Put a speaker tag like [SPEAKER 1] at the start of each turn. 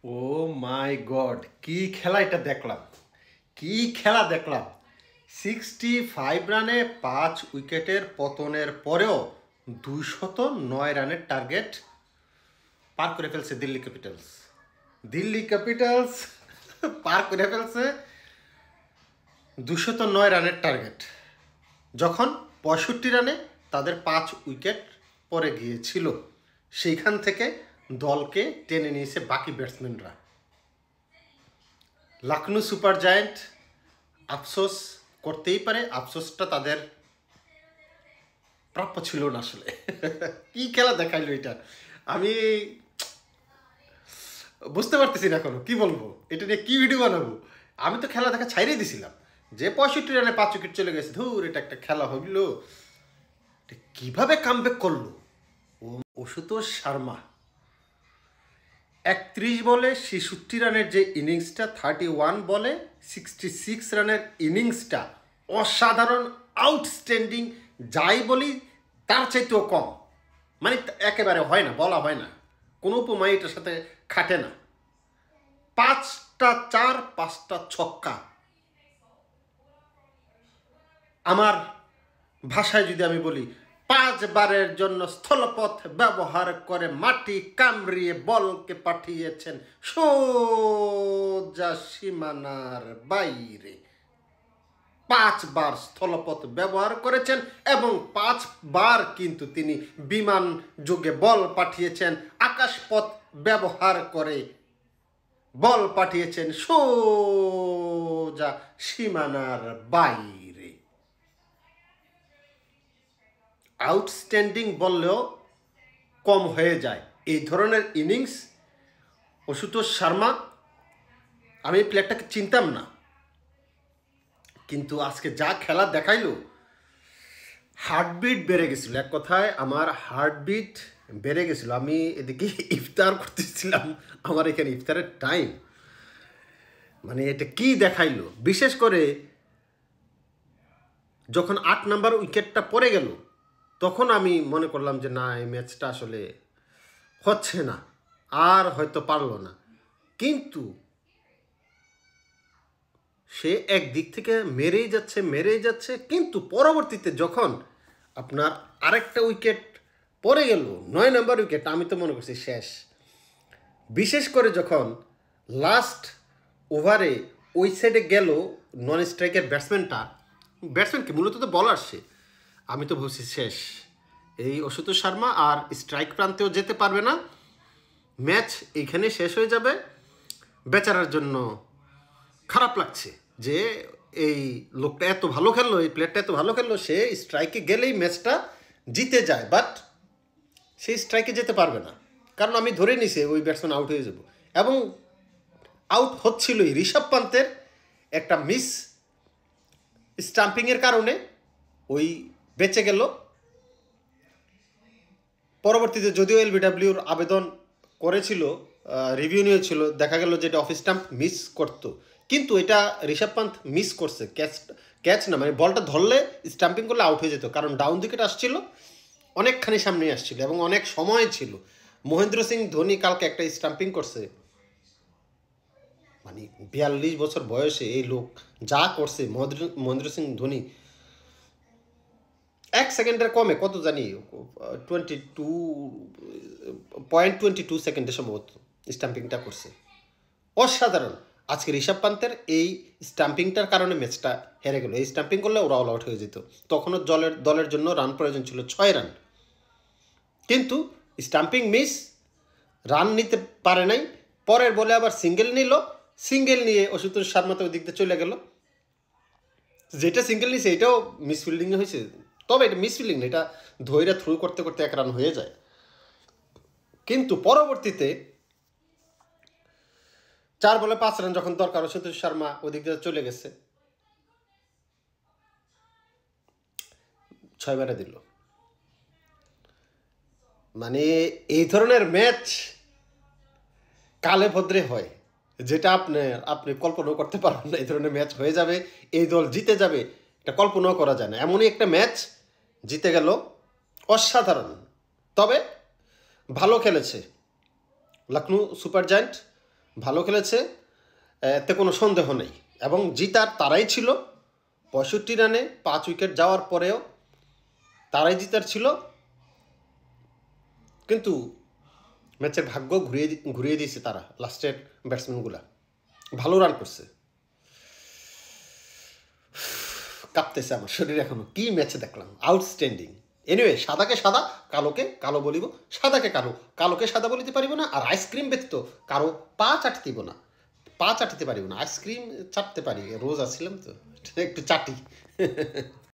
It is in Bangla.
[SPEAKER 1] ও মাই গড, কি খেলা এটা দেখলাম! কি খেলা দেখলাম! 65 রানে 5 উইকেটের পতনের পরেও 209 রানের টার্গেট পার করে ফেলছে দিল্লি ক্যাপিটালস। দিল্লি ক্যাপিটালস পার করে ফেলছে 209 রানের টার্গেট, যখন 65 রানে তাদের 5 উইকেট পরে গিয়েছিল। সেইখান থেকে দলকে টেনে নিয়েছে বাকি ব্যাটসম্যানরা। লখনৌ সুপার জায়ান্ট আফসোস করতেই পারে, আফসোসটা তাদের প্রাপ্য ছিল না আসলে। কি খেলা দেখাইলো এটা! আমি বুঝতে পারতেছি না এখনো কি বলবো, এটা নিয়ে কি ভিডিও বানাবো। আমি তো খেলা দেখা ছাইড়ে দিছিলাম, যে 65 রানে 5 উইকেট চলে গেছে, ধুর এটা একটা খেলা হইল। কিভাবে কামব্যাক করলো আশুতোষ শর্মা! 31 বলে 66 রানের যে ইনিংসটা, 31 বলে 66 রানের ইনিংসটা অসাধারণ, আউটস্ট্যান্ডিং, যাই বলি তার চাইতেও কম। মানে একেবারে হয় না, বলা হয় না, কোনো উপমায় এটার সাথে খাটে না। 5টা 4, 5টা ছক্কা। আমার ভাষায় যদি আমি বলি, 5 বারের জন্য স্থলপথ ব্যবহার করে মাটি কামড়িয়ে বলকে পাঠিয়েছেন সোজা সীমানার বাইরে। 5 বার স্থলপথ ব্যবহার করেছেন এবং 5 বার কিন্তু তিনি বিমান যোগে বল পাঠিয়েছেন, আকাশপথ ব্যবহার করে বল পাঠিয়েছেন সোজা সীমানার বাইরে। আউটস্ট্যান্ডিং বললেও কম হয়ে যায় এই ধরনের ইনিংস। আশুতোষ শর্মা, আমি এই প্লেয়ারটাকে চিনতাম না, কিন্তু আজকে যা খেলা দেখাইলো, হার্টবিট বেড়ে গেছিলো। এক কথায় আমার হার্টবিট বেড়ে গেছিলো। আমি এদিকে ইফতার করতেছিলাম, আমার এখানে ইফতারের টাইম। মানে এটা কি দেখাইলো! বিশেষ করে যখন 8 নম্বর উইকেটটা পড়ে গেল, তখন আমি মনে করলাম যে না, এই ম্যাচটা আসলে হচ্ছে না, আর হয়তো পারলো না। কিন্তু সে একদিক থেকে মেরেই যাচ্ছে, কিন্তু পরবর্তীতে যখন আপনার আরেকটা উইকেট পড়ে গেল, 9 নম্বর উইকেট, আমি তো মনে করছি শেষ। বিশেষ করে যখন লাস্ট ওভারে ওই সাইডে গেল নন স্ট্রাইকের ব্যাটসম্যানকে মূলত তো বলার সে, আমি তো ভাবছি শেষ, এই আশুতোষ শর্মা আর স্ট্রাইক প্রান্তেও যেতে পারবে না, ম্যাচ এইখানে শেষ হয়ে যাবে। বেচারার জন্য খারাপ লাগছে যে এই লোকটা এত ভালো খেললো, এই প্লেয়ারটা এত ভালো খেললো, সে স্ট্রাইকে গেলেই ম্যাচটা জিতে যায়, বাট সেই স্ট্রাইকে যেতে পারবে না, কারণ আমি ধরে নিছি ওই ব্যাটসম্যান আউট হয়ে যাব। এবং আউট হচ্ছিলই, ঋষভ পান্তের একটা মিস স্টাম্পিংয়ের কারণে ওই বেঁচে গেল। পরবর্তীতে যদিও এলবিডব্লিউর আবেদন করেছিল, রিভিউ নিয়েছিল, দেখা গেল যে এটা অফ স্টাম্প মিস করতো, কিন্তু এটা ঋষভ পান্ত মিস করছে। ক্যাচ না, মানে বলটা ধরলে স্টাম্পিং করলে আউট হয়ে যেত, কারণ ডাউন উইকেট আসছিল, অনেকখানি সামনে আসছিল এবং অনেক সময় ছিল। মহেন্দ্র সিং ধোনি কালকে একটা স্টাম্পিং করছে, মানে 42 বছর বয়সে এই লোক যা করছে। মহেন্দ্র সিং ধোনি 1 সেকেন্ডের কমে, কত জানি 22.22 সেকেন্ডে সম্ভবত স্টাম্পিংটা করছে, অসাধারণ। আজকে ঋষভ পান্তের এই স্টাম্পিংটার কারণে ম্যাচটা হেরে গেল। এই স্টাম্পিং করলে ওরা অল আউট হয়ে যেত। তখনও দলের জন্য রান প্রয়োজন ছিল 6 রান, কিন্তু স্টাম্পিং মিস, রান নিতে পারে নাই। পরের বলে আবার সিঙ্গেল নিয়ে আশুতোষ শর্মা তো ওই দিক দিয়ে চলে গেল। যেটা সিঙ্গেল নিছে এটাও মিসফিল্ডিংয়ে হয়েছে, তবে এটা মিসফিল্ডিং না, এটা ধৈর্য থ্রু করতে 1 রান হয়ে যায়। কিন্তু পরবর্তীতে 4 বলে 5 রান যখন দরকার, আশুতোষ শর্মা ওদিক দিয়ে চলে গেছে, 6 মেরে দিল। মানে এই ধরনের ম্যাচ কালে ভদ্রে হয়, যেটা আপনি কল্পনাও করতে পারবেন না। এই ধরনের ম্যাচ হয়ে যাবে, এই দল জিতে যাবে, এটা কল্পনাও করা যায় না। এমনই একটা ম্যাচ জিতে গেল, অসাধারণ। তবে ভালো খেলেছে লখনৌ সুপার জায়ান্ট, ভালো খেলেছে, এতে কোনো সন্দেহ নেই। এবং জিতার তারাই ছিল, 65 রানে 5 উইকেট যাওয়ার পরেও তারাই জিতার ছিল। কিন্তু ম্যাচের ভাগ্য ঘুরিয়ে দিয়েছে তারা, লাস্টের ব্যাটসম্যানগুলা ভালো রান করছে। কাঁপতেছে আমার শরীর এখনো, কি ম্যাচে দেখলাম, আউটস্ট্যান্ডিং। এনিওয়ে, সাদাকে সাদা, কালোকে কালো বলিব, সাদাকে কালো, কালোকে সাদা বলিতে পারিব না। আর আইসক্রিম ব্যতীত কারো পা চাটিব না, পা চাটিতে পারিব না। আইসক্রিম চাটতে পারি, রোজ আসছিলাম তো, একটু চাটি।